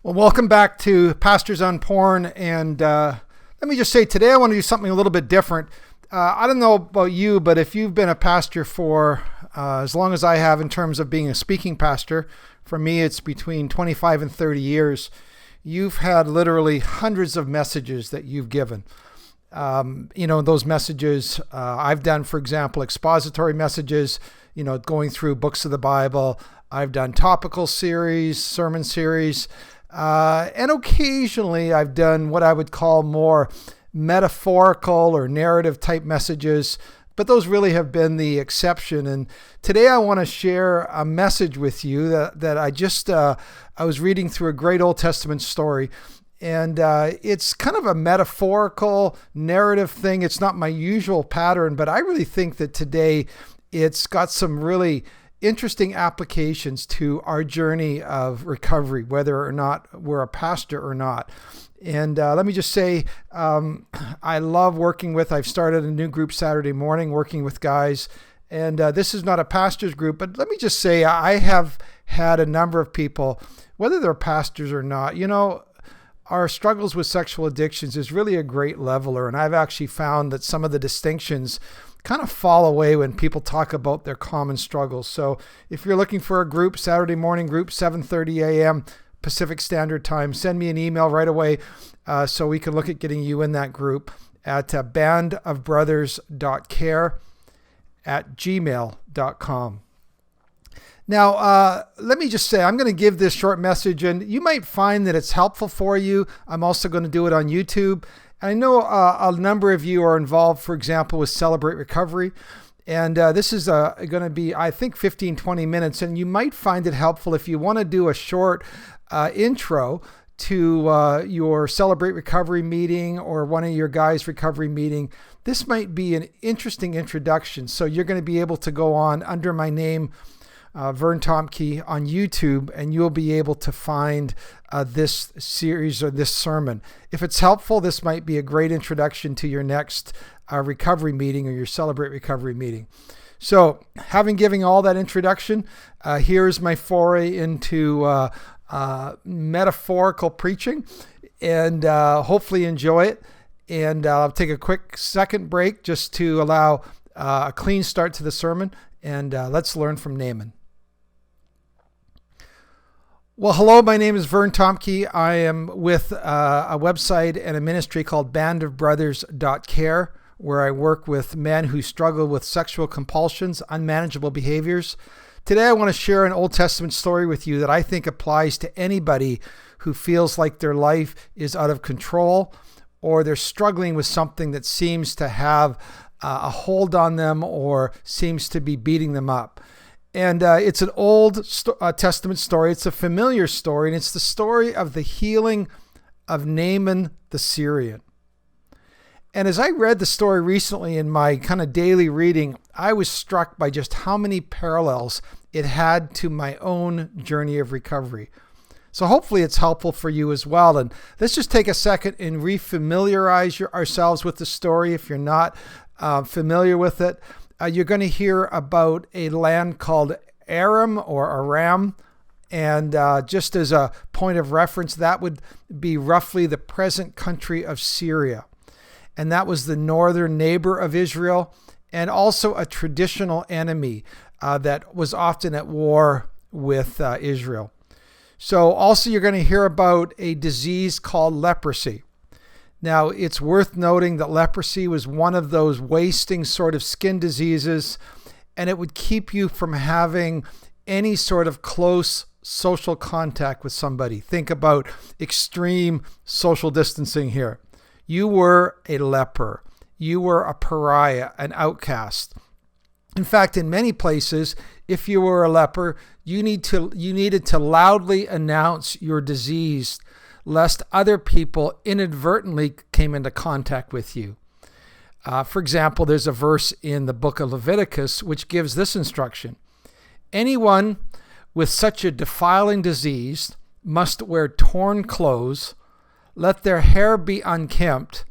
Well, welcome back to Pastors on Porn. And let me just say, today I want to do something a little bit different. I don't know about you, but if you've been a pastor for as long as I have in terms of being a speaking pastor, for me it's between 25 and 30 years, you've had literally hundreds of messages that you've given. Those messages I've done, for example, expository messages, going through books of the Bible. I've done topical series, sermon series, and occasionally I've done what I would call more metaphorical or narrative type messages, but those really have been the exception. And today I want to share a message with you that I was reading through a great Old Testament story. And it's kind of a metaphorical narrative thing. It's not my usual pattern, but I really think that today it's got some really interesting applications to our journey of recovery, whether or not we're a pastor or not. And let me just say, I love I've started a new group Saturday morning, working with guys. And this is not a pastor's group, but let me just say, I have had a number of people, whether they're pastors or not, our struggles with sexual addictions is really a great leveler. And I've actually found that some of the distinctions kind of fall away when people talk about their common struggles. So if you're looking for a group, Saturday morning group, 7:30 a.m. Pacific Standard Time, send me an email right away so we can look at getting you in that group at bandofbrothers.care @gmail.com. Now, let me just say, I'm going to give this short message, and you might find that it's helpful for you. I'm also going to do it on YouTube. I know a number of you are involved, for example, with Celebrate Recovery. And this is going to be, I think, 15, 20 minutes. And you might find it helpful if you want to do a short intro to your Celebrate Recovery meeting or one of your guys' recovery meeting. This might be an interesting introduction. So you're going to be able to go on under my name, Vern Tomke, on YouTube, and you'll be able to find this series or this sermon. If it's helpful, this might be a great introduction to your next recovery meeting or your Celebrate Recovery meeting. So, having given all that introduction, here's my foray into metaphorical preaching, and hopefully enjoy it. And I'll take a quick second break just to allow a clean start to the sermon, and let's learn from Naaman. Well, hello, my name is Vern Tomke. I am with a website and a ministry called bandofbrothers.care, where I work with men who struggle with sexual compulsions, unmanageable behaviors. Today, I want to share an Old Testament story with you that I think applies to anybody who feels like their life is out of control or they're struggling with something that seems to have a hold on them or seems to be beating them up. And it's an Old Testament story. It's a familiar story, and it's the story of the healing of Naaman the Syrian. And as I read the story recently in my kind of daily reading, I was struck by just how many parallels it had to my own journey of recovery. So hopefully it's helpful for you as well. And let's just take a second and refamiliarize ourselves with the story if you're not familiar with it. You're going to hear about a land called Aram or Aram. And just as a point of reference, that would be roughly the present country of Syria. And that was the northern neighbor of Israel and also a traditional enemy that was often at war with Israel. So also you're going to hear about a disease called leprosy. Now, it's worth noting that leprosy was one of those wasting sort of skin diseases, and it would keep you from having any sort of close social contact with somebody. Think about extreme social distancing here. You were a leper. You were a pariah, an outcast. In fact, in many places, if you were a leper, you needed to loudly announce your disease lest other people inadvertently came into contact with you. For example, there's a verse in the book of Leviticus which gives this instruction. Anyone with such a defiling disease must wear torn clothes, let their hair be unkempt,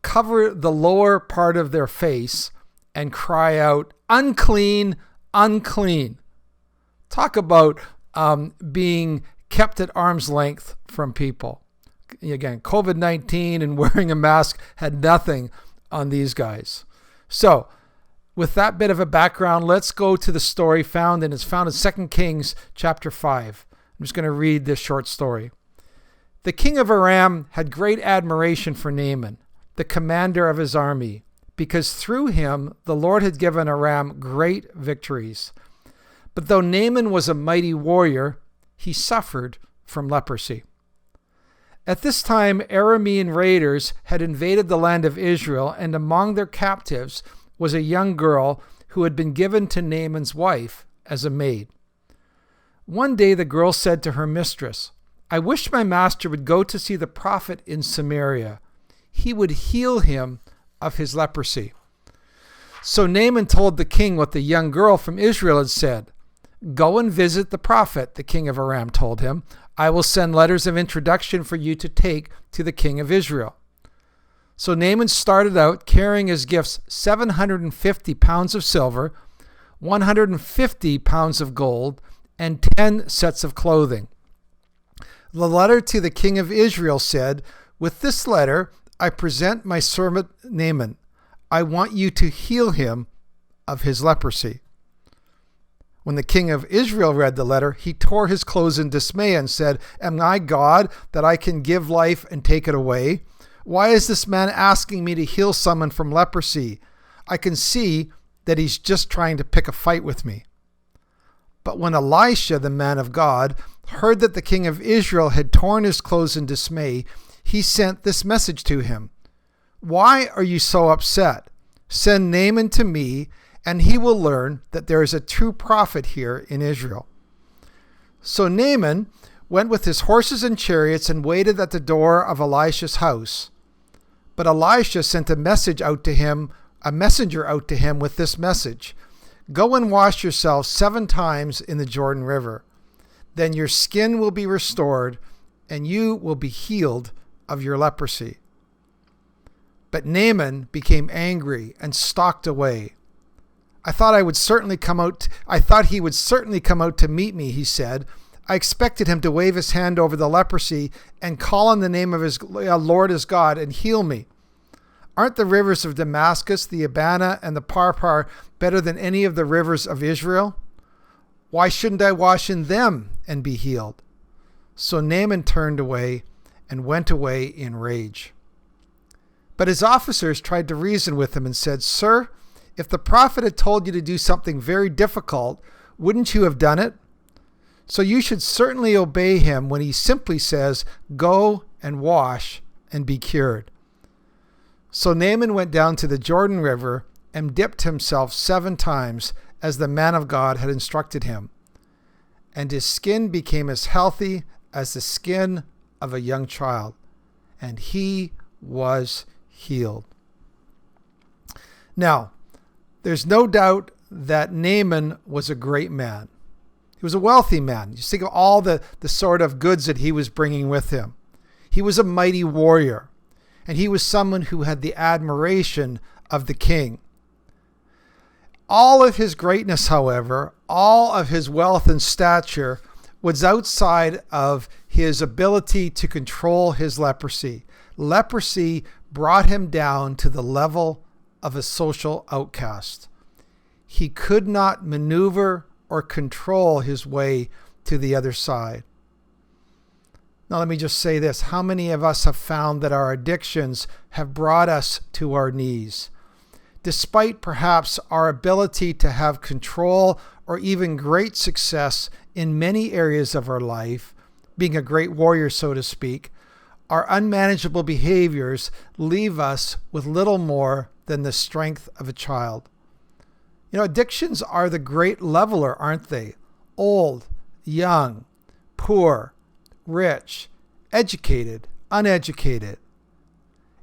cover the lower part of their face, and cry out, unclean, unclean. Talk about being kept at arm's length from people. Again, COVID-19 and wearing a mask had nothing on these guys. So, with that bit of a background, let's go to the story it's found in 2 Kings chapter 5. I'm just going to read this short story. The king of Aram had great admiration for Naaman, the commander of his army, because through him the Lord had given Aram great victories. But though Naaman was a mighty warrior, he suffered from leprosy. At this time, Aramean raiders had invaded the land of Israel, and among their captives was a young girl who had been given to Naaman's wife as a maid. One day the girl said to her mistress, "I wish my master would go to see the prophet in Samaria. He would heal him of his leprosy." So Naaman told the king what the young girl from Israel had said. "Go and visit the prophet," the king of Aram told him. "I will send letters of introduction for you to take to the king of Israel." So Naaman started out carrying as gifts 750 pounds of silver, 150 pounds of gold, and 10 sets of clothing. The letter to the king of Israel said, "With this letter I present my servant Naaman. I want you to heal him of his leprosy." When the king of Israel read the letter, he tore his clothes in dismay and said, "Am I God that I can give life and take it away? Why is this man asking me to heal someone from leprosy? I can see that he's just trying to pick a fight with me." But when Elisha, the man of God, heard that the king of Israel had torn his clothes in dismay, he sent this message to him: "Why are you so upset? Send Naaman to me, and he will learn that there is a true prophet here in Israel." So Naaman went with his horses and chariots and waited at the door of Elisha's house. But Elisha sent a messenger out to him with this message: "Go and wash yourself 7 times in the Jordan River. Then your skin will be restored, and you will be healed of your leprosy." But Naaman became angry and stalked away. I thought he would certainly come out to meet me," he said. "I expected him to wave his hand over the leprosy and call on the name of his Lord as God and heal me. Aren't the rivers of Damascus, the Abana, and the Parpar better than any of the rivers of Israel? Why shouldn't I wash in them and be healed?" So Naaman turned away and went away in rage. But his officers tried to reason with him and said, "Sir, if the prophet had told you to do something very difficult, wouldn't you have done it? So you should certainly obey him when he simply says, 'Go and wash and be cured.'" So Naaman went down to the Jordan River and dipped himself 7 times as the man of God had instructed him. And his skin became as healthy as the skin of a young child, and he was healed. Now, there's no doubt that Naaman was a great man. He was a wealthy man. Just think of all the sort of goods that he was bringing with him. He was a mighty warrior, and he was someone who had the admiration of the king. All of his greatness, however, all of his wealth and stature was outside of his ability to control his leprosy. Leprosy brought him down to the level of a social outcast. He could not maneuver or control his way to the other side. Now let me just say this. How many of us have found that our addictions have brought us to our knees? Despite perhaps our ability to have control or even great success in many areas of our life, being a great warrior, so to speak, our unmanageable behaviors leave us with little more than the strength of a child. You know, addictions are the great leveler, aren't they? Old, young, poor, rich, educated, uneducated.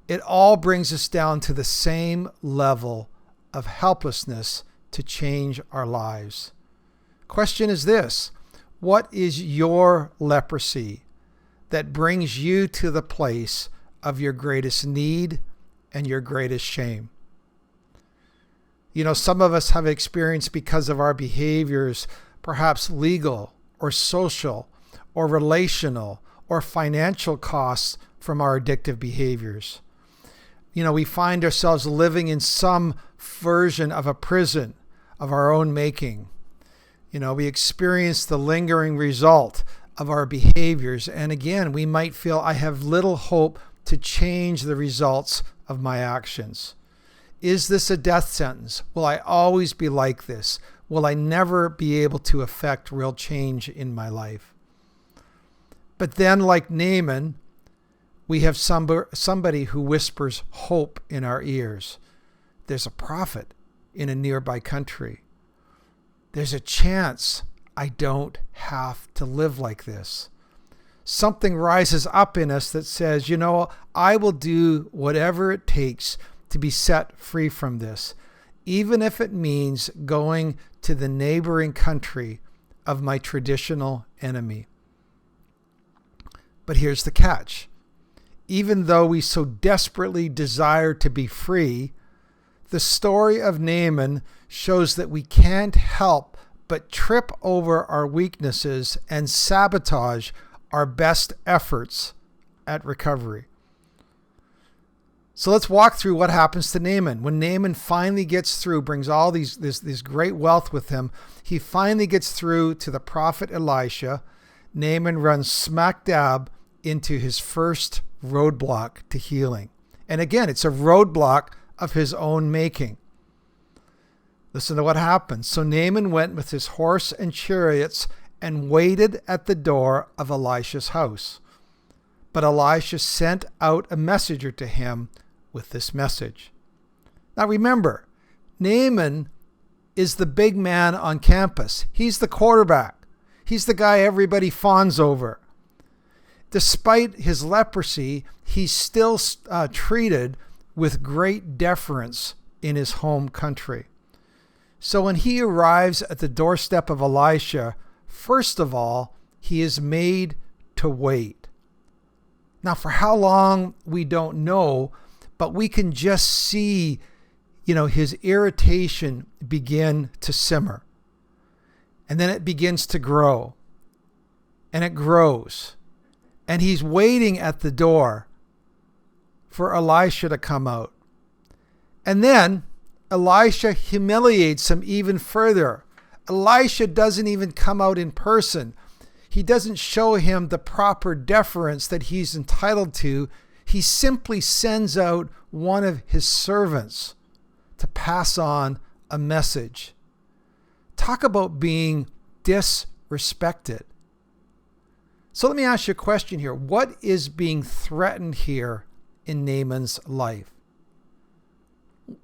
It all brings us down to the same level of helplessness to change our lives. Question is this: what is your leprosy that brings you to the place of your greatest need and your greatest shame? You know, some of us have experienced, because of our behaviors, perhaps legal or social or relational or financial costs from our addictive behaviors. We find ourselves living in some version of a prison of our own making. We experience the lingering result of our behaviors. And again, we might feel, I have little hope to change the results of my actions. Is this a death sentence? Will I always be like this? Will I never be able to affect real change in my life? But then, like Naaman, we have somebody who whispers hope in our ears. There's a prophet in a nearby country. There's a chance I don't have to live like this. Something rises up in us that says, I will do whatever it takes to be set free from this, even if it means going to the neighboring country of my traditional enemy. But here's the catch. Even though we so desperately desire to be free, the story of Naaman shows that we can't help but trip over our weaknesses and sabotage our best efforts at recovery. So let's walk through what happens to Naaman. When Naaman finally gets through, brings all this great wealth with him, he finally gets through to the prophet Elisha. Naaman runs smack dab into his first roadblock to healing. And again, it's a roadblock of his own making. Listen to what happens. So Naaman went with his horse and chariots and waited at the door of Elisha's house. But Elisha sent out a messenger to him with this message. Now remember, Naaman is the big man on campus. He's the quarterback. He's the guy everybody fawns over. Despite his leprosy, he's still treated with great deference in his home country. So when he arrives at the doorstep of Elisha, first of all, he is made to wait. Now, for how long, we don't know, but we can just see, his irritation begin to simmer. And then it begins to grow. And it grows. And he's waiting at the door for Elisha to come out. And then Elisha humiliates him even further. Elisha doesn't even come out in person. He doesn't show him the proper deference that he's entitled to. He simply sends out one of his servants to pass on a message. Talk about being disrespected. So let me ask you a question here. What is being threatened here in Naaman's life?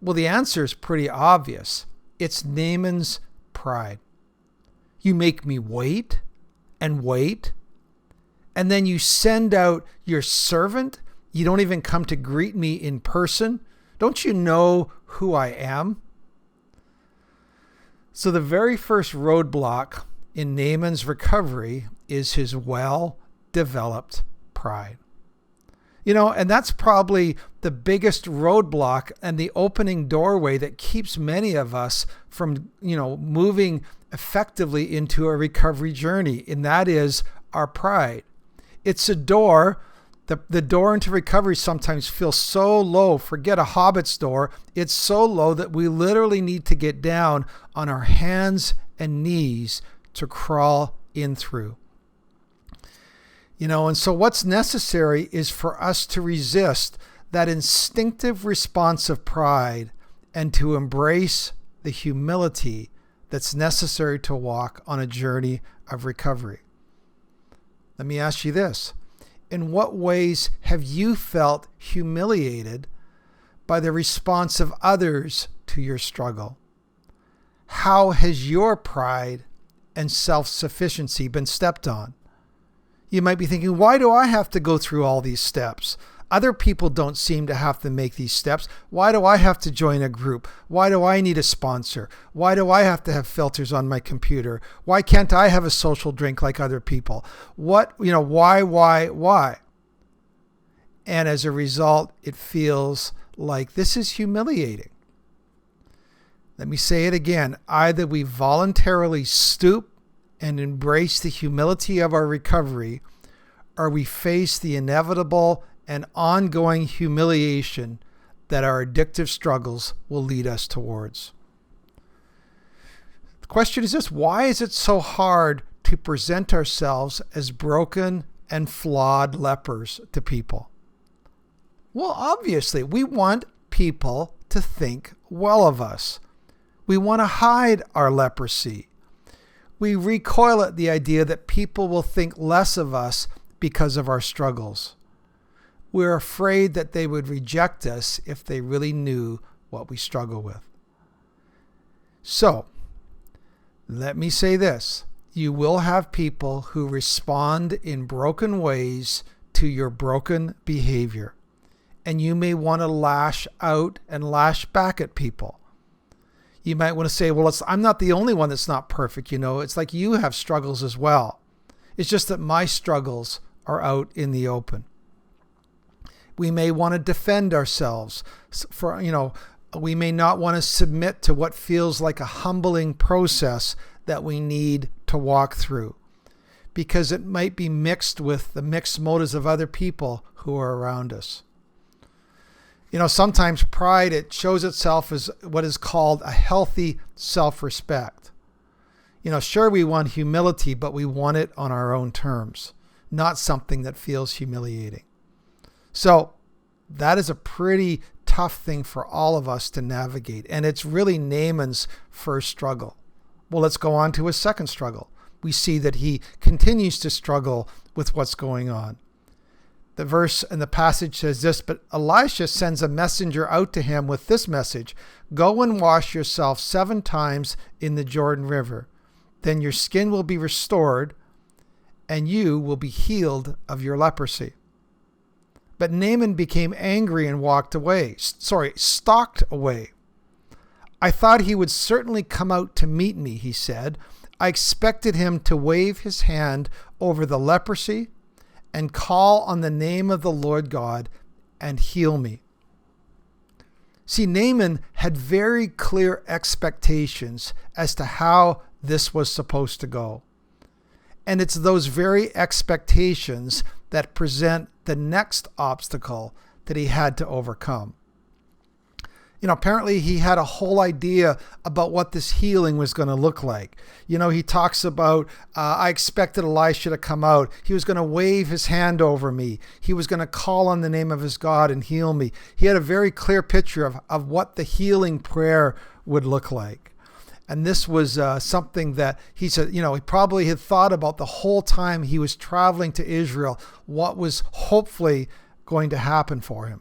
Well, the answer is pretty obvious. It's Naaman's pride. You make me wait, and then you send out your servant. You don't even come to greet me in person. Don't you know who I am? So the very first roadblock in Naaman's recovery is his well-developed pride. And that's probably the biggest roadblock and the opening doorway that keeps many of us from, moving effectively into a recovery journey, and that is our pride. It's a door. The door into recovery sometimes feels so low. Forget a hobbit's door. It's so low that we literally need to get down on our hands and knees to crawl in through. And so what's necessary is for us to resist that instinctive response of pride and to embrace the humility that's necessary to walk on a journey of recovery. Let me ask you this. In what ways have you felt humiliated by the response of others to your struggle? How has your pride and self-sufficiency been stepped on? You might be thinking, why do I have to go through all these steps? Other people don't seem to have to make these steps. Why do I have to join a group? Why do I need a sponsor? Why do I have to have filters on my computer? Why can't I have a social drink like other people? Why? And as a result, it feels like this is humiliating. Let me say it again. Either we voluntarily stoop and embrace the humility of our recovery, or we face the inevitable and ongoing humiliation that our addictive struggles will lead us towards. The question is this: why is it so hard to present ourselves as broken and flawed lepers to people? Well, obviously, we want people to think well of us. We want to hide our leprosy. We recoil at the idea that people will think less of us because of our struggles. We're afraid that they would reject us if they really knew what we struggle with. So, let me say this. You will have people who respond in broken ways to your broken behavior. And you may want to lash out and lash back at people. You might want to say, well, I'm not the only one that's not perfect. It's like you have struggles as well. It's just that my struggles are out in the open. We may want to defend ourselves. We may not want to submit to what feels like a humbling process that we need to walk through, because it might be mixed with the mixed motives of other people who are around us. Sometimes pride, it shows itself as what is called a healthy self-respect. Sure, we want humility, but we want it on our own terms, not something that feels humiliating. So that is a pretty tough thing for all of us to navigate. And it's really Naaman's first struggle. Well, let's go on to his second struggle. We see that he continues to struggle with what's going on. The verse and the passage says this: but Elisha sends a messenger out to him with this message: go and wash yourself 7 times in the Jordan River. Then your skin will be restored and you will be healed of your leprosy. But Naaman became angry and stalked away. I thought he would certainly come out to meet me, he said. I expected him to wave his hand over the leprosy and call on the name of the Lord God and heal me. See, Naaman had very clear expectations as to how this was supposed to go. And it's those very expectations that present the next obstacle that he had to overcome. Apparently he had a whole idea about what this healing was going to look like. He talks about, I expected Elisha to come out. He was going to wave his hand over me. He was going to call on the name of his God and heal me. He had a very clear picture of what the healing prayer would look like. And this was something that he said, he probably had thought about the whole time he was traveling to Israel, what was hopefully going to happen for him.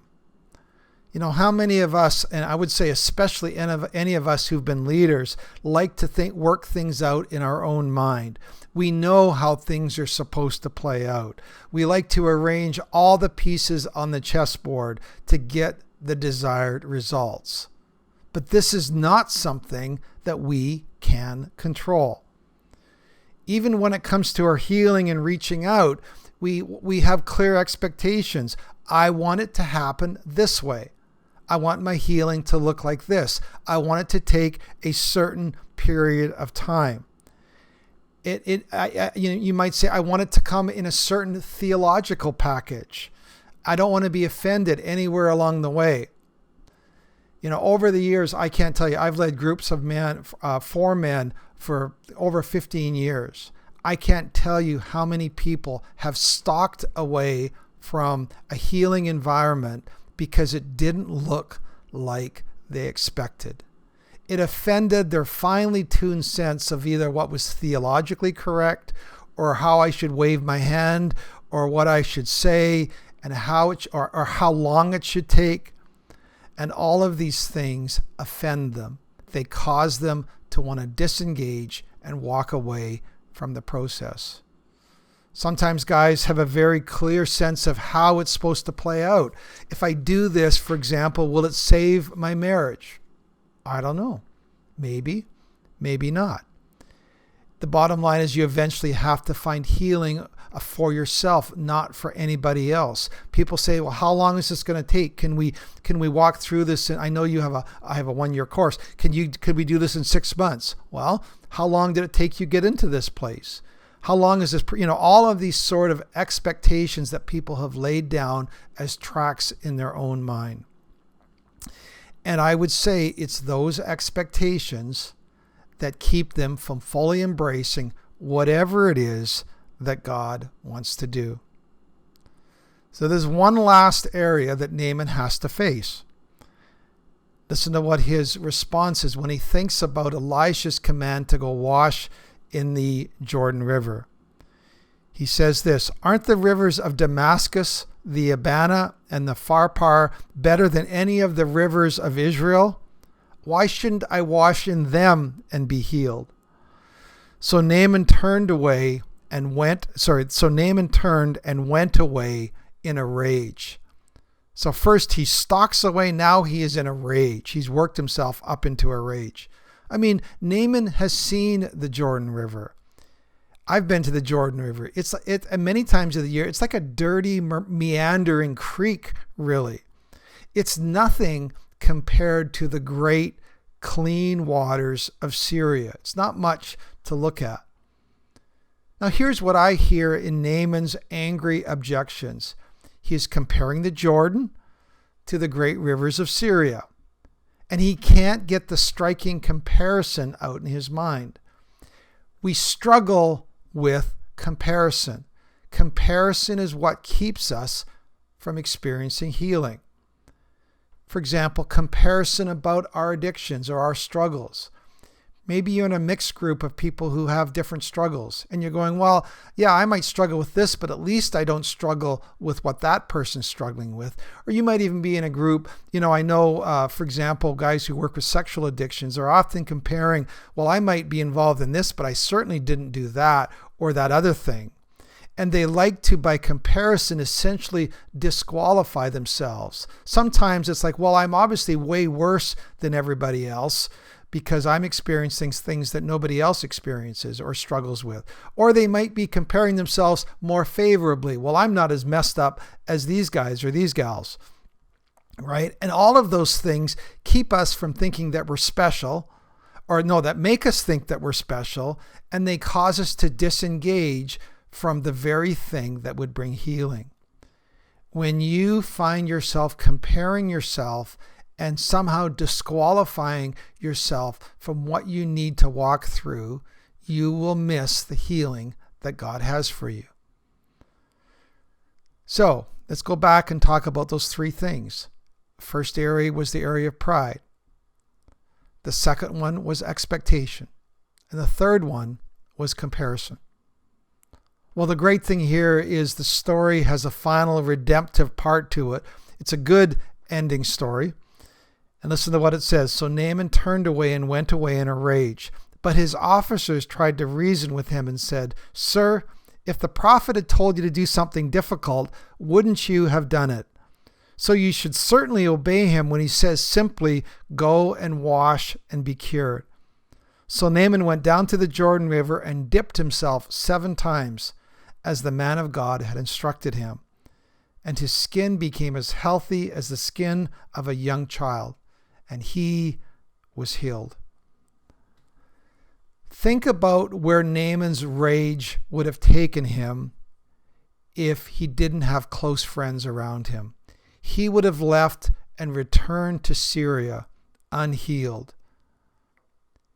How many of us, and I would say especially any of us who've been leaders, like to work things out in our own mind. We know how things are supposed to play out. We like to arrange all the pieces on the chessboard to get the desired results. But this is not something that we can control. Even when it comes to our healing and reaching out, we have clear expectations. I want it to happen this way. I want my healing to look like this. I want it to take a certain period of time. You might say, I want it to come in a certain theological package. I don't want to be offended anywhere along the way. Over the years, I can't tell you, I've led groups of 4 men for over 15 years. I can't tell you how many people have stalked away from a healing environment because it didn't look like they expected. It offended their finely tuned sense of either what was theologically correct or how I should wave my hand or what I should say and how long it should take. And all of these things offend them. They cause them to want to disengage and walk away from the process. Sometimes guys have a very clear sense of how it's supposed to play out. If I do this, for example, will it save my marriage? I don't know. Maybe, maybe not. The bottom line is you eventually have to find healing for yourself, not for anybody else. People say, well, how long is this going to take? Can we walk through this? And I know I have a 1-year course. Could we do this in 6 months? Well, how long did it take you to get into this place? How long is this? All of these sort of expectations that people have laid down as tracks in their own mind. And I would say it's those expectations that keep them from fully embracing whatever it is that God wants to do. So there's one last area that Naaman has to face. Listen to what his response is when he thinks about Elisha's command to go wash in the Jordan River. He says this, "Aren't the rivers of Damascus, the Abana, and the Pharpar better than any of the rivers of Israel? Why shouldn't I wash in them and be healed?" So Naaman turned and went away in a rage. So first he stalks away, now he is in a rage. He's worked himself up into a rage. I mean, Naaman has seen the Jordan River. I've been to the Jordan River. And many times of the year, it's like a dirty, meandering creek, really. It's nothing compared to the great, clean waters of Syria. It's not much to look at. Now, here's what I hear in Naaman's angry objections. He is comparing the Jordan to the great rivers of Syria. And he can't get the striking comparison out in his mind. We struggle with comparison. Comparison is what keeps us from experiencing healing. For example, comparison about our addictions or our struggles. Maybe you're in a mixed group of people who have different struggles and you're going, well, yeah, I might struggle with this, but at least I don't struggle with what that person's struggling with. Or you might even be in a group, I know, for example, guys who work with sexual addictions are often comparing, well, I might be involved in this, but I certainly didn't do that or that other thing. And they like to, by comparison, essentially disqualify themselves. Sometimes it's like, well, I'm obviously way worse than everybody else, because I'm experiencing things that nobody else experiences or struggles with. Or they might be comparing themselves more favorably. Well, I'm not as messed up as these guys or these gals, right? And all of those things keep us from thinking that we're special, that make us think that we're special, and they cause us to disengage from the very thing that would bring healing. When you find yourself comparing yourself and somehow disqualifying yourself from what you need to walk through, you will miss the healing that God has for you. So let's go back and talk about those 3 things. First area was the area of pride. The second one was expectation. And the third one was comparison. Well, the great thing here is the story has a final redemptive part to it. It's a good ending story. And listen to what it says. So Naaman turned away and went away in a rage. But his officers tried to reason with him and said, "Sir, if the prophet had told you to do something difficult, wouldn't you have done it? So you should certainly obey him when he says simply, 'Go and wash and be cured.'" So Naaman went down to the Jordan River and dipped himself 7 times, as the man of God had instructed him. And his skin became as healthy as the skin of a young child, and he was healed. Think about where Naaman's rage would have taken him if he didn't have close friends around him. He would have left and returned to Syria unhealed.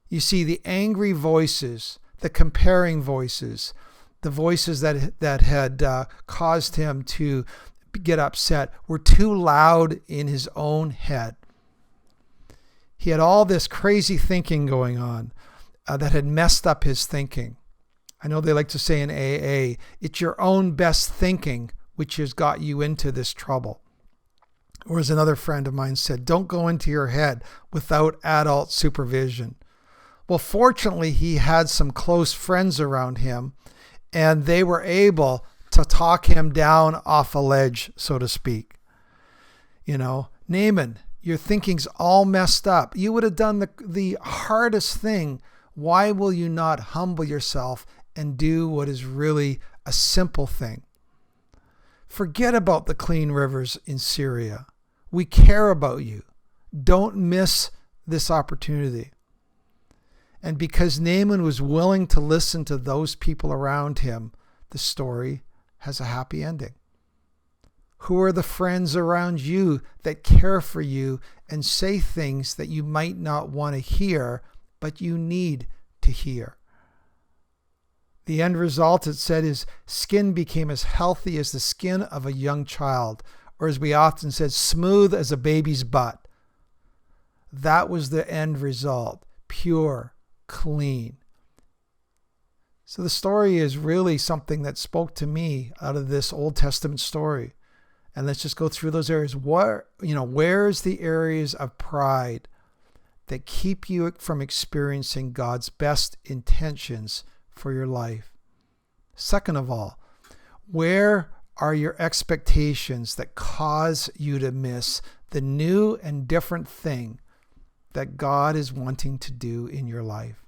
You see, the angry voices, the comparing voices, the voices that had caused him to get upset were too loud in his own head. He had all this crazy thinking going on that had messed up his thinking. I know they like to say in AA, it's your own best thinking which has got you into this trouble. Or as another friend of mine said, don't go into your head without adult supervision. Well, fortunately, he had some close friends around him, and they were able to talk him down off a ledge, so to speak. Naaman, your thinking's all messed up. You would have done the hardest thing. Why will you not humble yourself and do what is really a simple thing. Forget about the clean rivers in Syria. We care about you. Don't miss this opportunity. And because Naaman was willing to listen to those people around him, the story has a happy ending. Who are the friends around you that care for you and say things that you might not want to hear, but you need to hear? The end result, it said, his skin became as healthy as the skin of a young child, or as we often said, smooth as a baby's butt. That was the end result, pure, clean. So the story is really something that spoke to me out of this Old Testament story. And let's just go through those areas. Where's the areas of pride that keep you from experiencing God's best intentions for your life? Second of all, where are your expectations that cause you to miss the new and different thing that God is wanting to do in your life?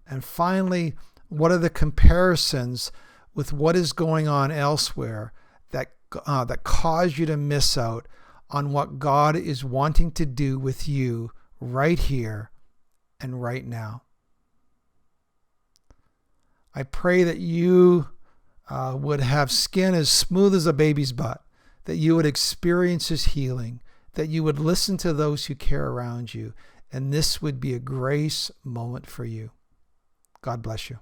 And finally, what are the comparisons with what is going on elsewhere that cause you to miss out on what God is wanting to do with you right here and right now? I pray that you would have skin as smooth as a baby's butt, that you would experience His healing, that you would listen to those who care around you, and this would be a grace moment for you. God bless you.